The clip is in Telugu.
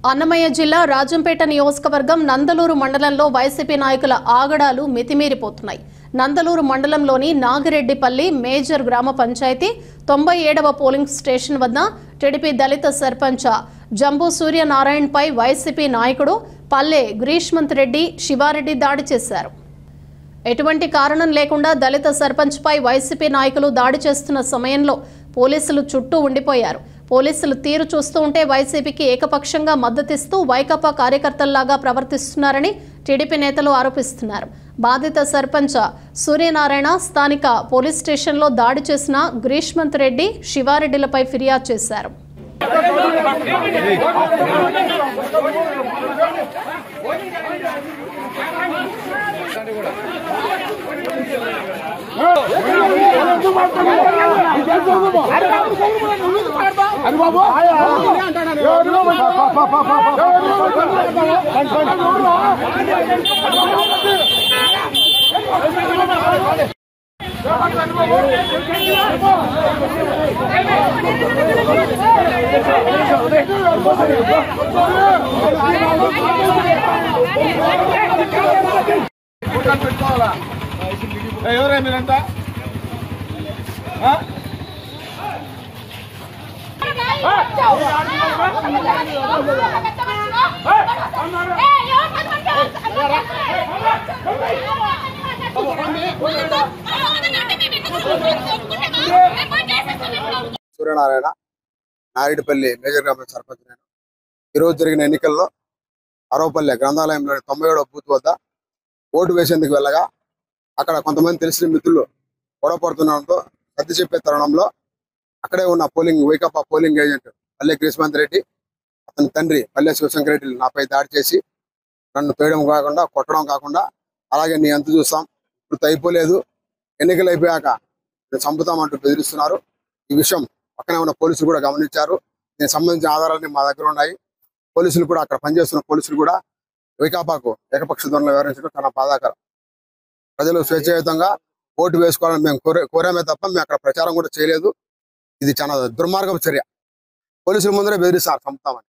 అన్నమయ్య జిల్లా రాజంపేట నియోజకవర్గం నందలూరు మండలంలో వైసీపీ నాయకుల ఆగడాలు మితిమీరిపోతున్నాయి. నందలూరు మండలంలోని నాగిరెడ్డిపల్లి మేజర్ గ్రామ పంచాయతీ 97వ పోలింగ్ స్టేషన్ వద్ద టీడీపీ దళిత సర్పంచ్ జంబూ సూర్యనారాయణ పై వైసీపీ నాయకుడు పల్లె గ్రీష్మంత్ రెడ్డి శివారెడ్డి దాడి చేశారు. ఎటువంటి కారణం లేకుండా దళిత సర్పంచ్ పై వైసీపీ నాయకులు దాడి చేస్తున్న సమయంలో పోలీసులు చుట్టూ ఉండిపోయారు. పోలీసులు తీరు చూస్తూ ఉంటే వైసీపీకి ఏకపక్షంగా మద్దతిస్తూ వైకాపా కార్యకర్తల్లాగా ప్రవర్తిస్తున్నారని టీడీపీ నేతలు ఆరోపిస్తున్నారు. బాధిత సర్పంచ్ సూర్యనారాయణ స్థానిక పోలీస్ స్టేషన్లో దాడి చేసిన గ్రీష్మంత్ రెడ్డి శివారెడ్డిలపై ఫిర్యాదు చేశారు. ఎవరే మీరంతా సూర్యనారాయణ నాయుడుపల్లి మేజర్ గ్రామ సర్పంచ్. నేను ఈరోజు జరిగిన ఎన్నికల్లో అరవపల్లె గ్రంథాలయంలోని 97వ బూత్ వద్ద ఓటు వేసేందుకు వెళ్ళగా అక్కడ కొంతమంది తెలిసిన మిత్రులు గొడవ పడుతుండడంతో సర్ది చెప్పే తరుణంలో అక్కడే ఉన్న వైకాపా పోలింగ్ ఏజెంట్ పల్లె గ్రీష్మంత్ రెడ్డి, అతని తండ్రి పల్లె శివశంకర్ రెడ్డి నాపై దాడి చేసి నన్ను పేయడం కాకుండా కొట్టడం కాకుండా అలాగే నీ అంత చూస్తాం, ఇప్పుడు అయిపోలేదు, ఎన్నికలు అయిపోయాక నేను చంపుతామంటూ బెదిరిస్తున్నారు. ఈ విషయం పక్కనే ఉన్న పోలీసులు కూడా గమనించారు. దీనికి సంబంధించిన ఆధారాలన్నీ మా దగ్గర ఉన్నాయి. పోలీసులు కూడా అక్కడ పనిచేస్తున్న పోలీసులు కూడా వైకాపాకు ఏకపక్ష ధోరణిలో వ్యవహరించడం చాలా బాధాకరం. ప్రజలు స్వేచ్ఛాయుతంగా ఓటు వేసుకోవాలని మేము కోరామే తప్ప మేము అక్కడ ప్రచారం కూడా చేయలేదు. ఇది చాలా దుర్మార్గపు చర్య. పోలీసుల ముందరే బెదిరిస్తారు చంపుతామని.